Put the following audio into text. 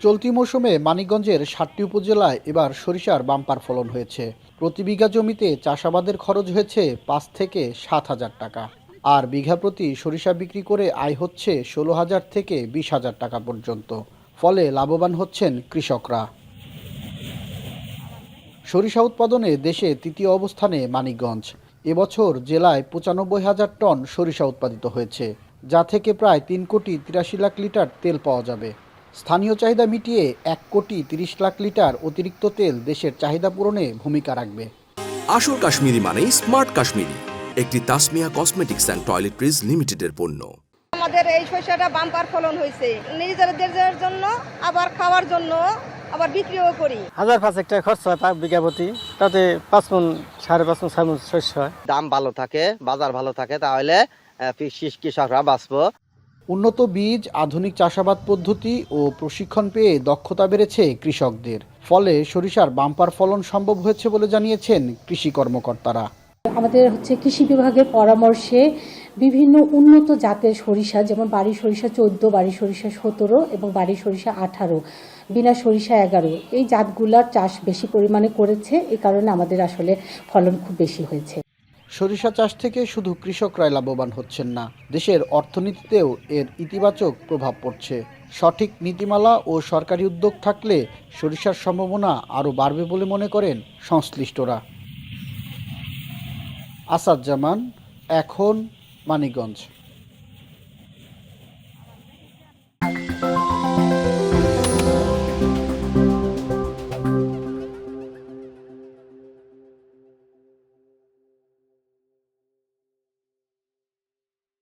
চলতি মৌসুমে মানিকগঞ্জের ৭টি উপজেলায় এবার সরিষার বাম্পার ফলন হয়েছে। প্রতি বিঘা জমিতে চাষাবাদের খরচ হয়েছে ৫ থেকে ৭ হাজার টাকা। আর বিঘা প্রতি সরিষা বিক্রি করে আয় হচ্ছে ১৬ হাজার থেকে ২০ হাজার টাকা পর্যন্ত। ফলে লাভবান হচ্ছেন কৃষকরা। সরিষা উৎপাদনে দেশে তৃতীয় অবস্থানে মানিকগঞ্জ। এবছর জেলায় ৯৫,০০০ টন সরিষা উৎপাদিত হয়েছে, যা থেকে প্রায় ৩,৮৩,০০,০০০ লিটার তেল পাওয়া যাবে। স্থানীয় চাহিদা মিটিয়ে ১,৩০,০০,০০০ লিটার অতিরিক্ত তেল দেশের চাহিদা পূরণে ভূমিকা রাখবে। আসল কাশ্মীরি মানেই স্মার্ট কাশ্মীরি, একটি তাসমিয়া কসমেটিক্স অ্যান্ড টয়লেট্রিজ লিমিটেডের পণ্য। আমাদের এই সরিষাটা বাম্পার ফলন হয়েছে, নিজেদের জন্য আবার খাওয়ার জন্য, আবার বিক্রিও করি। ১,৫০০ টাকা খরচ হয় বিঘা প্রতি, তাতে ৫ মণ ৫.৫ মণ ৬ মণ শস্য হয়। দাম ভালো থাকে, বাজার ভালো থাকে, তাহলে কৃষকরা বাঁচবো। উন্নত বীজ, আধুনিক চাষাবাদ পদ্ধতি ও প্রশিক্ষণ পেয়ে দক্ষতা বেড়েছে কৃষকদের। ফলে সরিষার বাম্পার ফলন সম্ভব হয়েছে বলে জানিয়েছেন কৃষি কর্মকর্তারা। আমাদের কৃষি বিভাগের পরামর্শে বিভিন্ন উন্নত জাতের সরিষা, যেমন বাড়ি সরিষা ১৪, বাড়ি সরিষা ১৭ এবং বাড়ি সরিষা ১৮, বিনা সরিষা ১১, এই জাতগুলার চাষ বেশি পরিমাণে করেছে। এই কারণে আমাদের আসলে ফলন খুব বেশি হয়েছে। সরিষা চাষ থেকে শুধু কৃষকরাই লাভবান হচ্ছেন না, দেশের অর্থনীতিতেও এর ইতিবাচক প্রভাব পড়ছে। সঠিক নীতিমালা ও সরকারি উদ্যোগ থাকলে সরিষার সম্ভাবনা আরও বাড়বে বলে মনে করেন সংশ্লিষ্টরা। আসাদ জামান, এখন, মানিকগঞ্জ।